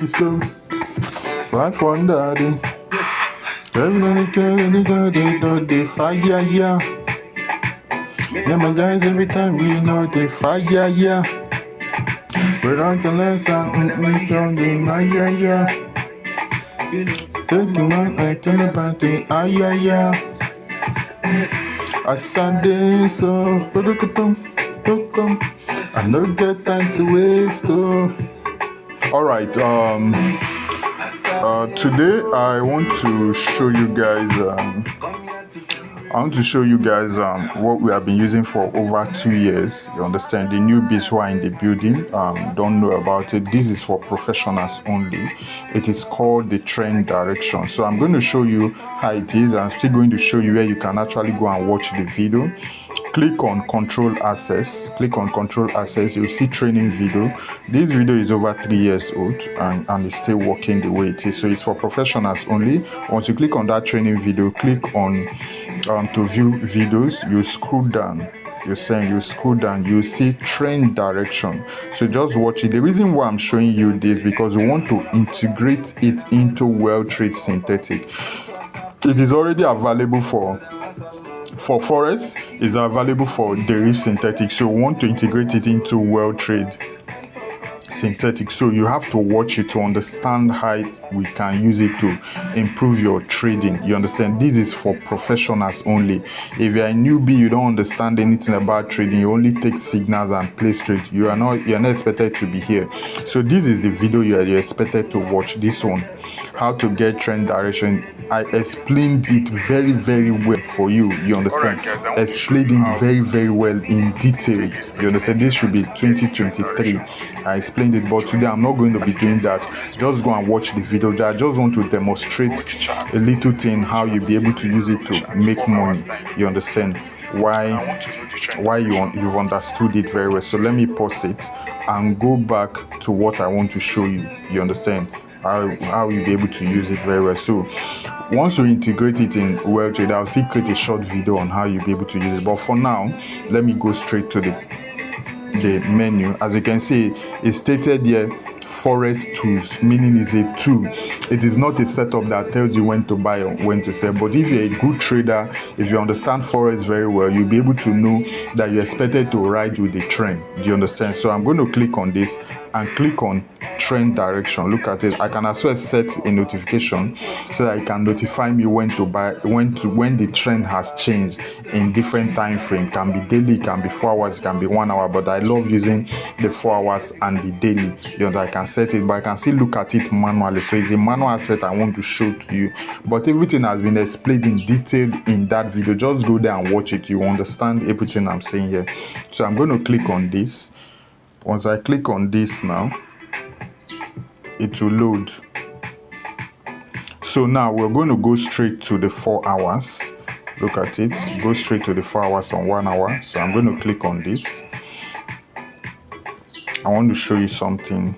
it slow. Right from daddy. The fire, yeah. Yeah, my guys, every time we know the fire, yeah. We're on the lesson, on the fire, yeah. Taking on, I tell about the yeah. A Sunday, so I no get time to waste. Alright, today I want to show you guys what we have been using for over 2 years. You understand? The newbies who are in the building don't know about it. This is for professionals only. It is called the trend direction. So I'm going to show you how it is. I'm still going to show you where you can actually go and watch the video. Click on control access. You'll see training video. This video is over 3 years old and it's still working the way it is. So it's for professionals only. Once you click on that training video, click on to view videos. You scroll down. You scroll down, you see trend direction. So just watch it. The reason why I'm showing you this, because we want to integrate it into weltrade synthetic. It is already available for forest, is available for derivative synthetic. So we want to integrate it into weltrade synthetic. So you have to watch it to understand how we can use it to improve your trading. You understand? This is for professionals only. If you're a newbie, you don't understand anything about trading, you only take signals and place trade, you're not expected to be here. So this is the video you're expected to watch. This one, how to get trend direction. I explained it very, very well for you. You understand? Right, guys, explained it very, very well in detail. You understand? This should be 2023. I explained it, but today I'm not going to be doing that. Just go and watch the video. I just want to demonstrate a little thing, how you'll be able to use it to make money. You understand? Why you've understood it very well. So let me pause it and go back to what I want to show you. You understand? How you'll be able to use it very well. So once you integrate it in weltrade, I'll still create a short video on how you'll be able to use it. But for now, let me go straight to the menu. As you can see, it's stated here forest tools, meaning it's a tool. It is not a setup that tells you when to buy or when to sell. But if you're a good trader, if you understand forex very well, you'll be able to know that you're expected to ride with the trend. Do you understand? So I'm going to click on this and click on trend direction. Look at it. I can as well set a notification so that it can notify me when to buy, when the trend has changed in different time frame. Can be daily, can be 4 hours, can be 1 hour, but I love using the 4 hours and the daily. You know, I can set it, but I can still look at it manually. So it's a manual aspect I want to show to you, but everything has been explained in detail in that video. Just go there and watch it. You understand everything I'm saying here. So I'm going to click on this. Once I click on this now, it will load. So now we're going to go straight to the 4 hours. Look at it. Go straight to the 4 hours on 1 hour. So I'm going to click on this. I want to show you something.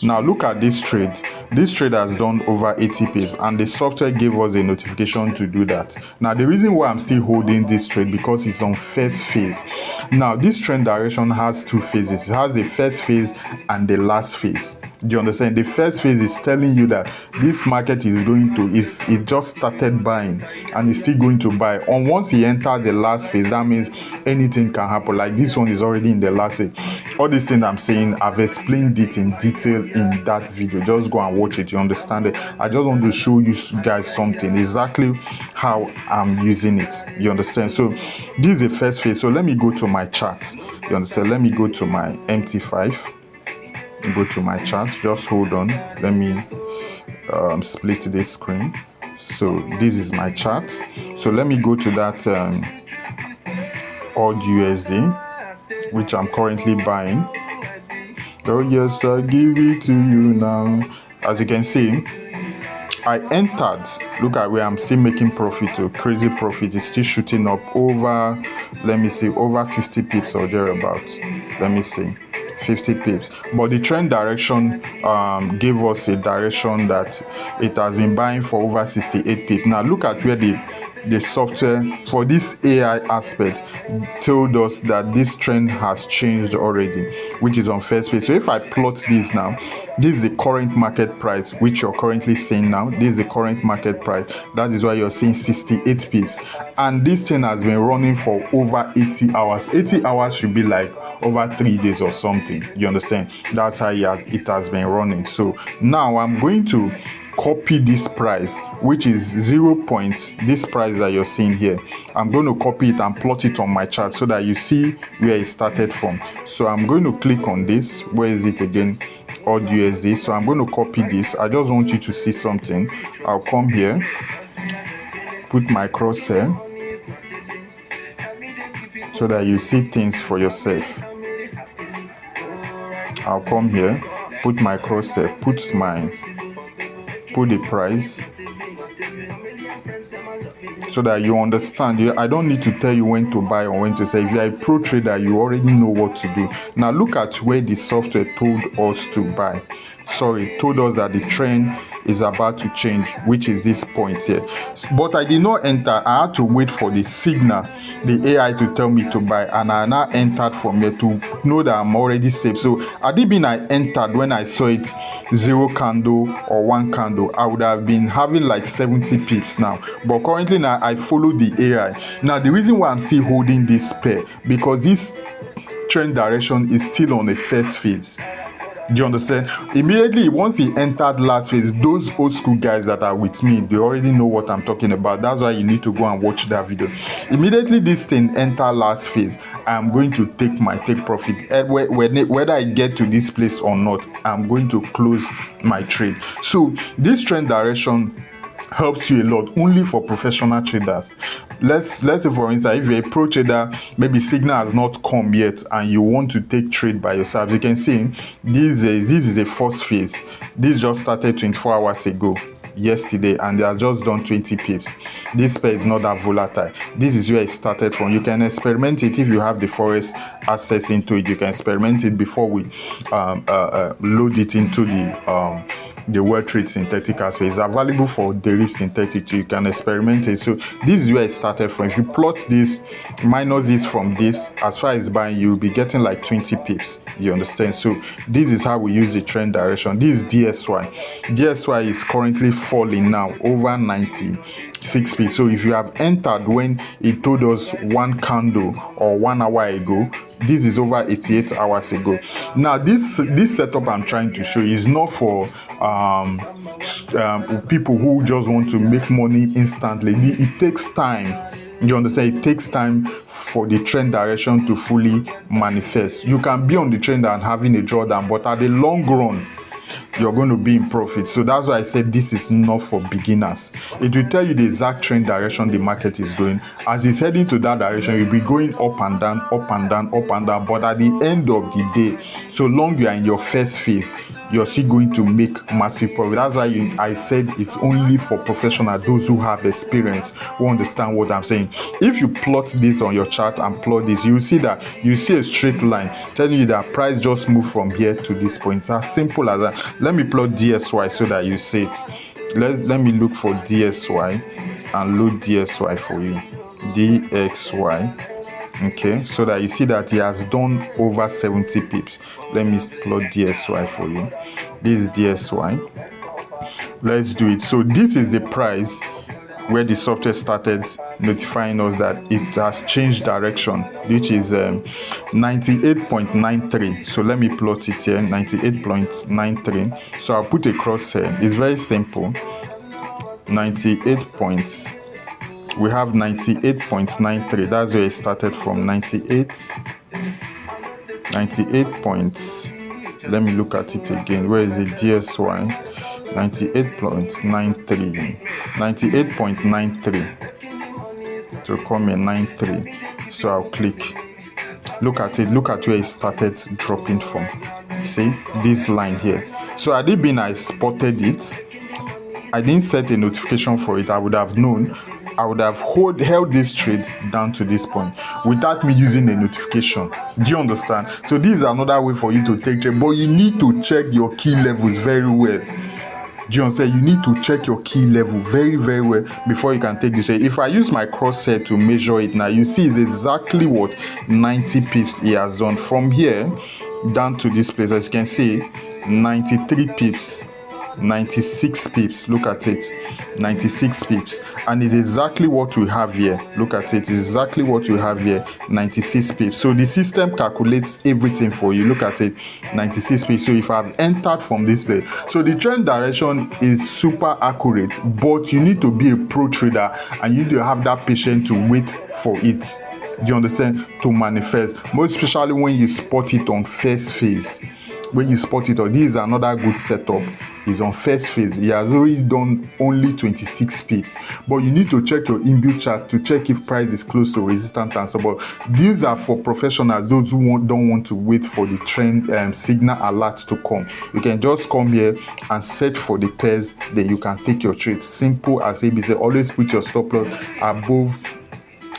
Now look at this trade. This trade has done over 80 pips and the software gave us a notification to do that. Now the reason why I'm still holding this trade, because it's on first phase. Now this trend direction has 2 phases. It has the first phase and the last phase. Do you understand? The first phase is telling you that this market is going to, it just started buying and it's still going to buy. And once you enter the last phase, that means anything can happen. Like this one is already in the last phase. All these things I'm saying, I've explained it in detail in that video. Just go and watch it. You understand it? I just want to show you guys something, exactly how I'm using it. You understand? So this is the first phase. So let me go to my chart. You understand? Let me go to my MT5. Go to my chart. Just hold on. Let me split this screen. So this is my chart. So let me go to that odd USD, which I'm currently buying. Oh yes, I give it to you now. As you can see, I entered. Look at where I'm still making profit. A crazy profit is still shooting up over, let me see, over 50 pips or thereabouts. Let me see, 50 pips. But the trend direction gave us a direction that it has been buying for over 68 pips. Now look at where the the software for this AI aspect told us that this trend has changed already, which is on first page. So if I plot this now, this is the current market price, which you're currently seeing now. This is the current market price. That is why you're seeing 68 pips. And this thing has been running for over 80 hours. 80 hours should be like over 3 days or something. You understand? That's how it has been running. So now I'm going to copy this price, which is 0. This price that you're seeing here. I'm going to copy it and plot it on my chart so that you see where it started from. So I'm going to click on this. Where is it again? Odd USD. So I'm going to copy this. I just want you to see something. I'll come here, put my crosshair so that you see things for yourself. I'll come here, put my crosshair, put the price so that you understand. I don't need to tell you when to buy or when to sell. If you are a pro trader, you already know what to do. Now look at where the software told us to buy. Sorry, told us that the trend is about to change, which is this point here. But I did not enter. I had to wait for the signal, the AI, to tell me to buy, and I now entered from here to know that I'm already safe. So had it been I entered when I saw it 0 candle or 1 candle, I would have been having like 70 pips now. But currently now I follow the AI. Now the reason why I'm still holding this pair, because this trend direction is still on the first phase. Do you understand? Immediately once he entered last phase, those old school guys that are with me, they already know what I'm talking about. That's why you need to go and watch that video. Immediately this thing enter last phase, I'm going to take my take profit. Whether I get to this place or not, I'm going to close my trade. So this trend direction helps you a lot, only for professional traders. Let's say for instance, if you're a pro trader, maybe signal has not come yet and you want to take trade by yourself, you can see this is a first phase. This just started 24 hours ago, yesterday, and they have just done 20 pips. This pair is not that volatile. This is where it started from. You can experiment it if you have the forest access into it. You can experiment it before we load it into the weltrade synthetic aspect. It's available for derivative synthetic too. You can experiment it. So this is where it started from. If you plot this minus this from this, as far as buying, you'll be getting like 20 pips. You understand? So this is how we use the trend direction. This is DSY is currently falling now over 96 pips. So if you have entered when it told us 1 candle or 1 hour ago, this is over 88 hours ago. Now this setup I'm trying to show is not for people who just want to make money instantly. It takes time. You understand? It takes time for the trend direction to fully manifest. You can be on the trend and having a drawdown, but at the long run, you're going to be in profit. So that's why I said this is not for beginners. It will tell you the exact trend direction the market is going. As it's heading to that direction, you'll be going up and down, up and down, up and down. But at the end of the day, so long you are in your first phase, you're still going to make massive profit. That's why I said it's only for professionals, those who have experience, who understand what I'm saying. If you plot this on your chart and plot this, you see a straight line telling you that price just moved from here to this point. It's as simple as that. Let me plot DSY so that you see it. Let me look for DSY and load DSY for you. DXY. Okay, so that you see that he has done over 70 pips. Let me plot DSY for you. This is DSY. Let's do it. So this is the price where the software started notifying us that it has changed direction, which is 98.93. So let me plot it here, 98.93. So I'll put a cross here. It's very simple. 98 points. We have 98.93. That's where it started from. 98 points. Let me look at it again. Where is it? DSY 98.93. 98.93 to come in 93. So I'll click. Look at it. Look at where it started dropping from. See this line here. So had it been I spotted it, I didn't set a notification for it, I would have known. I would have held this trade down to this point without me using a notification. Do you understand? So this is another way for you to take trade, but you need to check your key levels very well. Do you understand? You need to check your key level very, very well before you can take this. If I use my crosshair to measure it now, you see it's exactly what 90 pips he has done. From here down to this place, as you can see, 93 pips, 96 pips. Look at it, 96 pips, and it's exactly what we have here. Look at it, it's exactly what we have here, 96 pips. So the system calculates everything for you. Look at it, 96 pips. So if I've entered from this place, so the trend direction is super accurate, but you need to be a pro trader and you need to have that patience to wait for it. Do you understand? To manifest, most especially when you spot it on first phase. When you spot it, or this is another good setup, is on first phase. He has already done only 26 pips, but you need to check your inbuilt chart to check if price is close to resistance and support. These are for professionals, those who don't want to wait for the trend signal alert to come. You can just come here and search for the pairs, then you can take your trade. Simple as ABC. Always put your stop loss above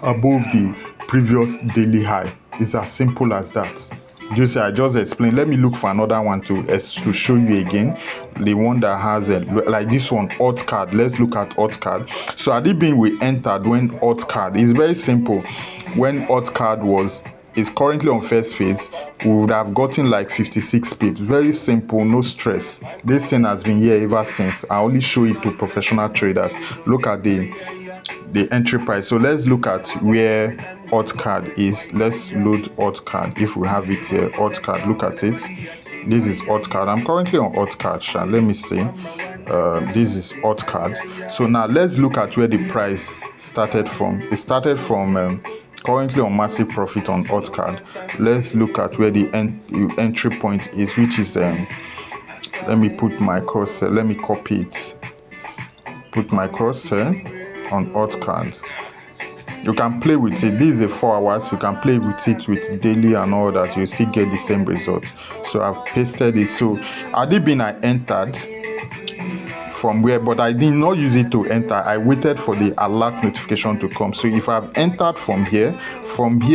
the previous daily high. It's as simple as that. Just I just explained. Let me look for another one to show you again. The one that has like this one, hot card. Let's look at hot card. So had it been we entered when hot card is very simple. When hot card is currently on first phase, we would have gotten like 56 pips. Very simple, no stress. This thing has been here ever since. I only show it to professional traders. Look at the entry price. So let's look at where hot card is. Let's load hot card if we have it here. Hot card, look at it. This is hot card. I'm currently on hot card. Let me see. This is hot card. So now let's look at where the price started from. It started from currently on massive profit on hot card. Let's look at where the entry point is, which is let me put my crosshair. Let me copy it. Put my crosshair on hot card. You can play with it. This is a 4 hours. You can play with it with daily and all that. You still get the same result. So I've pasted it. So had it been I entered from where, but I did not use it to enter. I waited for the alert notification to come. So if I've entered from here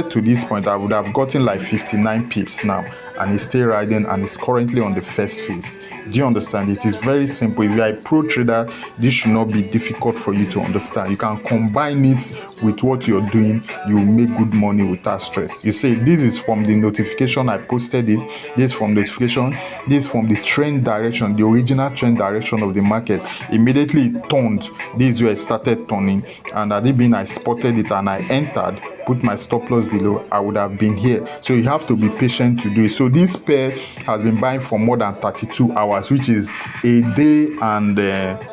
to this point, I would have gotten like 59 pips now, and it's still riding, and it's currently on the first phase. Do you understand? It is very simple. If you are a pro trader, this should not be difficult for you to understand. You can combine it with what you're doing. You will make good money without stress. You say this is from the notification I posted it. This from notification. This from the trend direction, the original trend direction of the market. Immediately it turned. This is where it started turning, and had it been I spotted it and I entered, put my stop loss below, I would have been here. So you have to be patient to do it. So this pair has been buying for more than 32 hours, which is a day and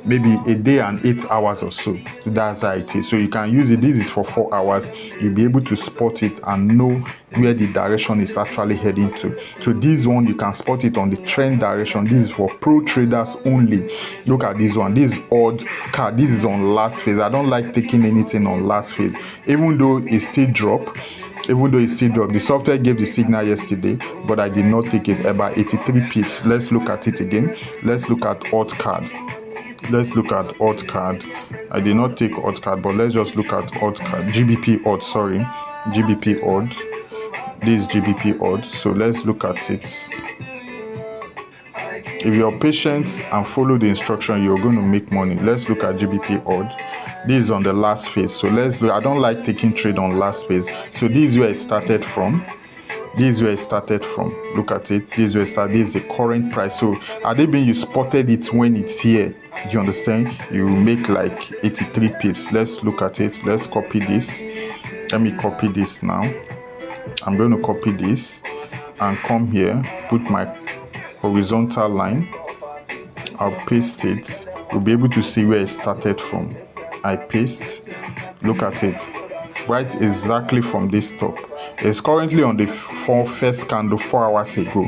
maybe a day and 8 hours or so. That's how it is. So you can use it. This is for 4 hours. You'll be able to spot it and know where the direction is actually heading to. So this one, you can spot it on the trend direction. This is for pro traders only. Look at this one. This is odd card. This is on last phase. I don't like taking anything on last phase, even though it still dropped. The software gave the signal yesterday, but I did not take it. About 83 pips. Let's look at it again. Let's look at hot card. I did not take hot card, but let's just look at hot card. GBP odd, sorry. GBP odd. This is GBP odd. So let's look at it. If you're patient and follow the instruction, you're going to make money. Let's look at GBP odd. This is on the last phase. So let's look. I don't like taking trade on last phase. So this is where it started from. Look at it. This is where it started. This is the current price. So had it been you spotted it when it's here, do you understand? You make like 83 pips. Let's look at it. Let's copy this. Let me copy this now. I'm going to copy this and come here, put my horizontal line. I'll paste it. You'll be able to see where it started from. I paste. Look at it. Right exactly from this top. It's currently on the first candle 4 hours ago.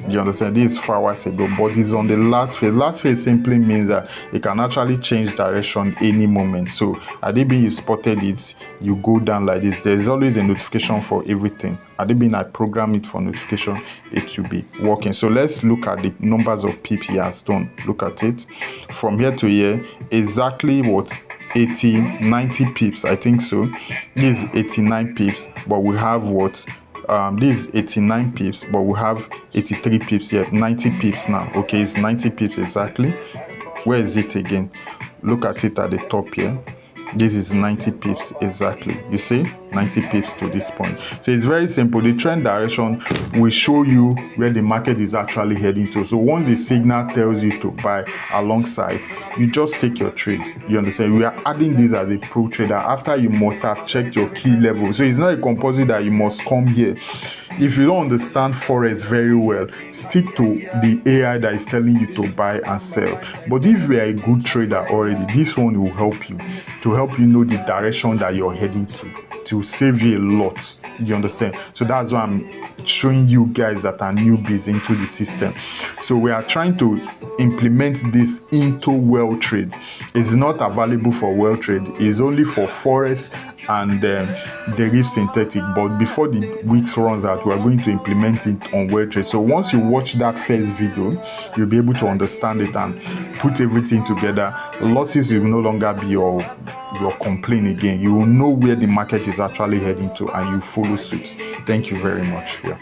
You understand? This is 4 hours ago, but it's on the last phase. Last phase simply means that it can actually change direction any moment. So had it been you spotted it, you go down like this. There's always a notification for everything. Had it been I program it for notification, it will be working. So let's look at the numbers of pips he has done. Look at it. From here to here, exactly what? 90 pips, I think so. This is 89 pips, but we have what? This is 89 pips, but we have 83 pips here. 90 pips now. Okay, it's 90 pips exactly. where is it again? Look at it at the top here. This is 90 pips exactly. You see, 90 pips to this point. So it's very simple. The trend direction will show you where the market is actually heading to. So once the signal tells you to buy alongside, you just take your trade. You understand? We are adding this as a pro trader after you must have checked your key level. So it's not a compulsory that you must come here. If you don't understand forex very well, stick to the AI that is telling you to buy and sell. But if you are a good trader already, this one will help you to help you know the direction that you're heading to save you a lot. You understand? So that's why I'm showing you guys that are newbies into the system. So we are trying to implement this into weltrade. It's not available for weltrade. It's only for forex and derivative synthetic. But before the weeks runs out, we are going to implement it on weltrade. So once you watch that first video, you'll be able to understand it and put everything together. Losses will no longer be your complaint again. You will know where the market is actually heading to and you follow suit. Thank you very much. Yeah.